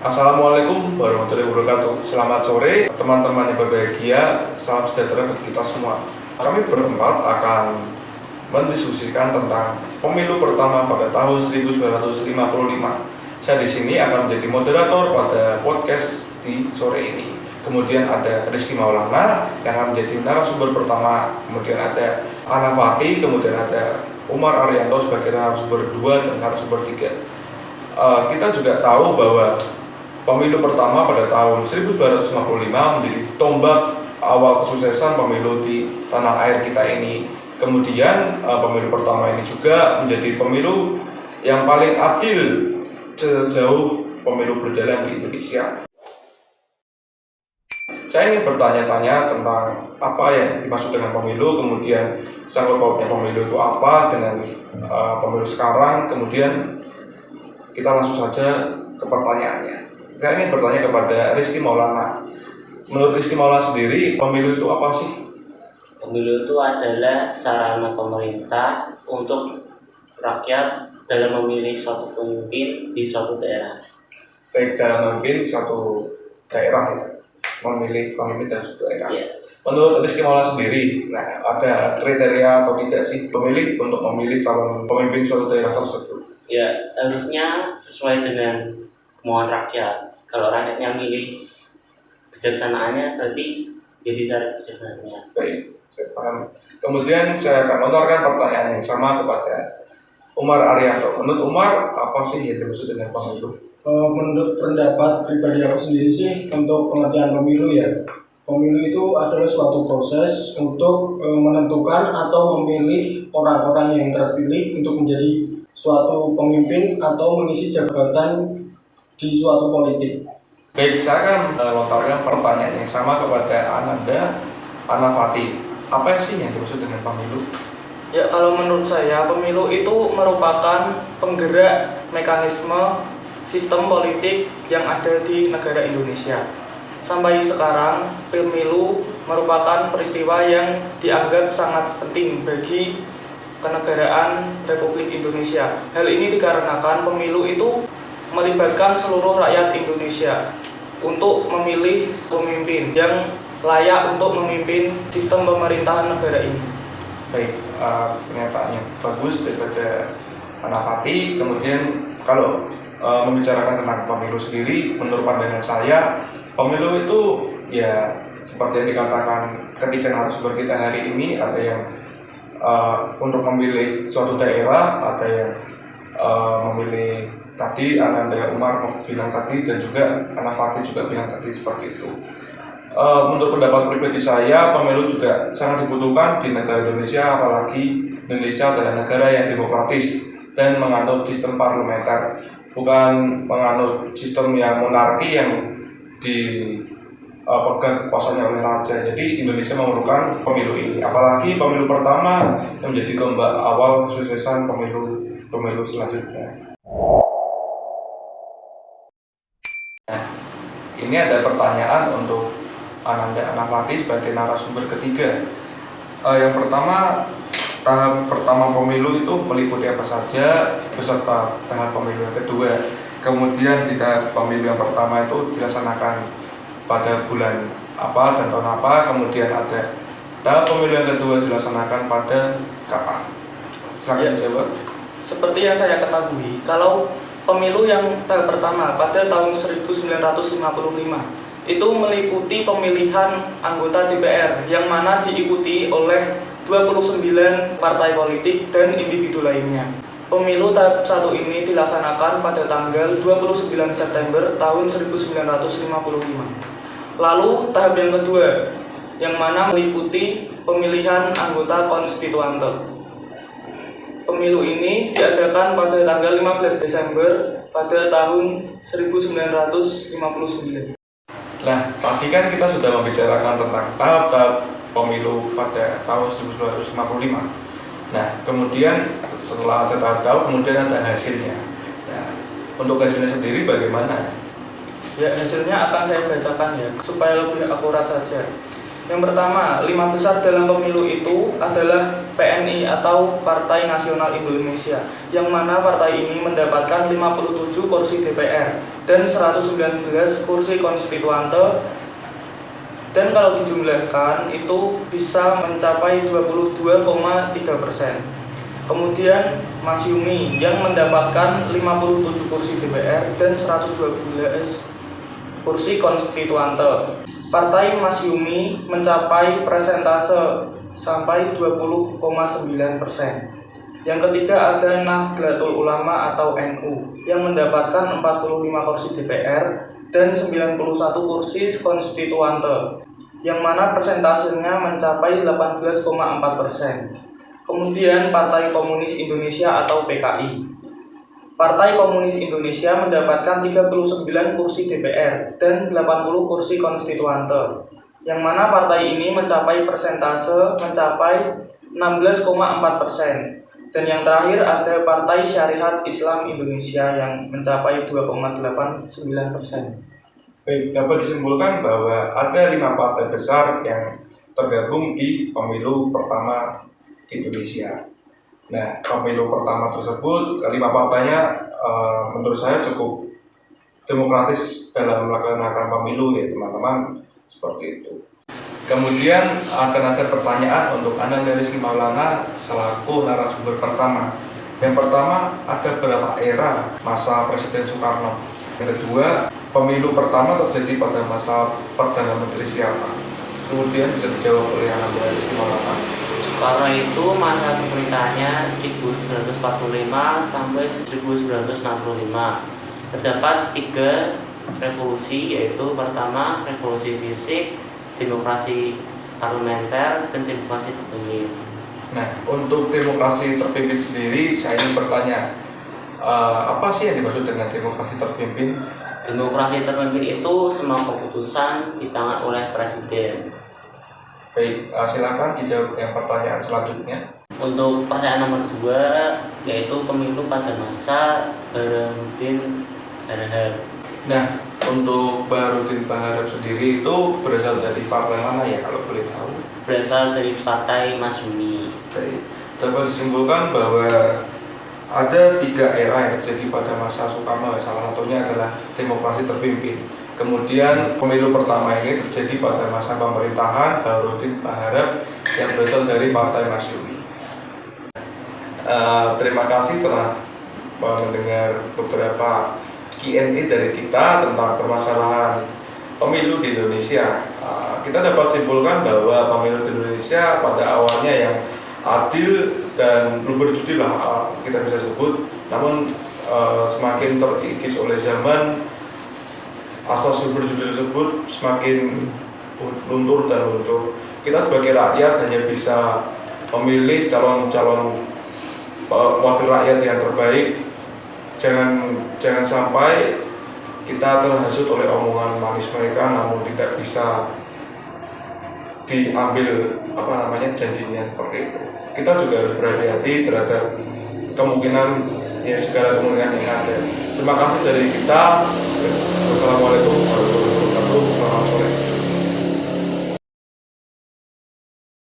Assalamualaikum warahmatullahi wabarakatuh. Selamat sore teman-teman yang berbahagia. Salam sejahtera bagi kita semua. Kami berempat akan mendiskusikan tentang pemilu pertama pada tahun 1955. Saya di sini akan menjadi moderator pada podcast di sore ini. Kemudian ada Rizky Maulana yang akan menjadi narasumber pertama. Kemudian ada Ana Fati, kemudian ada Umar Arianto sebagai narasumber 2 dan narasumber 3. Kita juga tahu bahwa pemilu pertama pada tahun 1955 menjadi tombak awal kesuksesan pemilu di tanah air kita ini. Kemudian pemilu pertama ini juga menjadi pemilu yang paling adil sejauh pemilu berjalan di Indonesia. Saya ingin bertanya-tanya tentang apa yang dimaksud dengan pemilu, kemudian sangkut pautnya pemilu itu apa dengan pemilu sekarang, kemudian kita langsung saja ke pertanyaannya. Saya ingin bertanya kepada Rizky Maulana. Menurut Rizky Maulana sendiri, pemilu itu apa sih? Pemilu itu adalah sarana pemerintah untuk rakyat dalam memilih suatu pemimpin di suatu daerah. Baik dalam memimpin suatu daerah ya, memilih pemimpin dari suatu daerah. Ya. Menurut Rizky Maulana sendiri, ada kriteria atau tidak sih pemilih untuk memilih calon pemimpin suatu daerah tersebut? Ya, harusnya sesuai dengan kemauan rakyat. Kalau rakyatnya milih kebijaksanaannya, berarti jadi cara kebijaksanaannya. Baik, saya paham. Kemudian saya akan menawarkan pertanyaan yang sama kepada Umar Arianto. Menurut Umar, apa sih yang dimaksud dengan pemilu? Menurut pendapat pribadi aku sendiri sih, untuk pengertian pemilu ya, pemilu itu adalah suatu proses untuk menentukan atau memilih orang-orang yang terpilih untuk menjadi suatu pemimpin atau mengisi jabatan di suatu politik. Baik, saya akan melontarkan pertanyaan yang sama kepada Ana Fati. Apa sih yang dimaksud dengan pemilu? Ya, kalau menurut saya pemilu itu merupakan penggerak mekanisme sistem politik yang ada di negara Indonesia. Sampai sekarang, pemilu merupakan peristiwa yang dianggap sangat penting bagi kenegaraan Republik Indonesia. Hal ini dikarenakan pemilu itu melibatkan seluruh rakyat Indonesia untuk memilih pemimpin yang layak untuk memimpin sistem pemerintahan negara ini. Baik, pernyataannya bagus daripada Ana Fati. Kemudian kalau membicarakan tentang pemilu sendiri, menurut pandangan saya, pemilu itu ya seperti yang dikatakan ketika narasumber kita hari ini, ada yang untuk memilih suatu daerah, ada yang memilih tadi Ananda Umar bilang tadi, dan juga Ana Fati juga bilang tadi seperti itu. Menurut pendapat pribadi saya, pemilu juga sangat dibutuhkan di negara Indonesia, apalagi Indonesia adalah negara yang demokratis dan menganut sistem parlementer, bukan menganut sistem yang monarki yang dipegang kekuasaannya oleh raja. Jadi Indonesia memerlukan pemilu ini, apalagi pemilu pertama yang menjadi tombak awal kesuksesan pemilu selanjutnya. Ini ada pertanyaan untuk Ana Fati sebagai narasumber ketiga. Yang pertama, tahap pertama pemilu itu meliputi apa saja beserta tahap pemilu yang kedua. Kemudian di tahap pemilu yang pertama itu dilaksanakan pada bulan apa dan tahun apa. Kemudian ada tahap pemilu yang kedua dilaksanakan pada kapan? Silakan dijawab. Seperti yang saya ketahui, kalau pemilu yang tahap pertama pada tahun 1955 itu meliputi pemilihan anggota DPR yang mana diikuti oleh 29 partai politik dan individu lainnya. Pemilu tahap 1 ini dilaksanakan pada tanggal 29 September tahun 1955. Lalu tahap yang kedua yang mana meliputi pemilihan anggota konstituante. Pemilu ini diadakan pada tanggal 15 Desember pada tahun 1959. Nah, tadi kan kita sudah membicarakan tentang tahap-tahap pemilu pada tahun 1955. Nah, kemudian setelah ada tahap-tahap, kemudian ada hasilnya. Nah, untuk hasilnya sendiri bagaimana? Ya, hasilnya akan saya bacakan ya, supaya lebih akurat saja. Yang pertama, 5 besar dalam pemilu itu adalah PNI atau Partai Nasional Indonesia, yang mana partai ini mendapatkan 57 kursi DPR dan 119 kursi konstituante, dan kalau dijumlahkan itu bisa mencapai 22,3%. Kemudian Masyumi yang mendapatkan 57 kursi DPR dan 112 kursi konstituante. Partai Masyumi mencapai persentase sampai 20,9%. Yang ketiga ada Nahdlatul Ulama atau NU yang mendapatkan 45 kursi DPR dan 91 kursi konstituante, yang mana persentasenya mencapai 18,4%. Kemudian Partai Komunis Indonesia atau PKI. Partai Komunis Indonesia mendapatkan 39 kursi DPR dan 80 kursi konstituante, yang mana partai ini mencapai persentase mencapai 16,4%. Dan yang terakhir ada Partai Syariat Islam Indonesia yang mencapai 2,89%. Baik, dapat disimpulkan bahwa ada 5 partai besar yang tergabung di pemilu pertama di Indonesia. Nah, pemilu pertama tersebut, 5 partainya menurut saya cukup demokratis dalam melaksanakan pemilu ya teman-teman, seperti itu. Kemudian akan ada pertanyaan untuk Anandaris Maulana selaku narasumber pertama. Yang pertama, ada berapa era masa Presiden Soekarno? Yang kedua, pemilu pertama terjadi pada masa Perdana Menteri siapa? Kemudian bisa dijawab oleh Anandaris Maulana. Soekarno itu masa pemerintahannya 1945 sampai 1965. Terdapat 3 revolusi, yaitu pertama revolusi fisik, demokrasi parlementer, dan demokrasi terpimpin. Nah, untuk demokrasi terpimpin sendiri, saya ingin bertanya, apa sih yang dimaksud dengan demokrasi terpimpin? Demokrasi terpimpin itu semua keputusan di tangan oleh presiden. Baik, silakan dijawab yang pertanyaan selanjutnya. Untuk pertanyaan nomor 2, yaitu pemilu pada masa Baharudin Harahap. Nah, untuk Baharudin Harahap sendiri itu berasal dari partai mana ya kalau boleh tahu? Berasal dari Partai Masyumi. Baik, dapat disimpulkan bahwa ada 3 era yang terjadi pada masa Soekarno. Salah satunya adalah demokrasi terpimpin. Kemudian pemilu pertama ini terjadi pada masa pemerintahan Baharudin Harahap yang berasal dari Partai Masyumi. Terima kasih telah mendengar beberapa Q&A dari kita tentang permasalahan pemilu di Indonesia. Kita dapat simpulkan bahwa pemilu di Indonesia pada awalnya yang adil dan belum berjudi lah kita bisa sebut, namun semakin terkikis oleh zaman, asas berjudi tersebut semakin luntur dan luntur. Kita sebagai rakyat hanya bisa memilih calon-calon wakil rakyat yang terbaik. Jangan sampai kita terhasut oleh omongan manis mereka, namun tidak bisa diambil janjinya seperti itu. Kita juga harus berhati-hati terhadap segala kemungkinan yang ada. Terima kasih dari kita. Wassalamualaikum warahmatullahi wabarakatuh.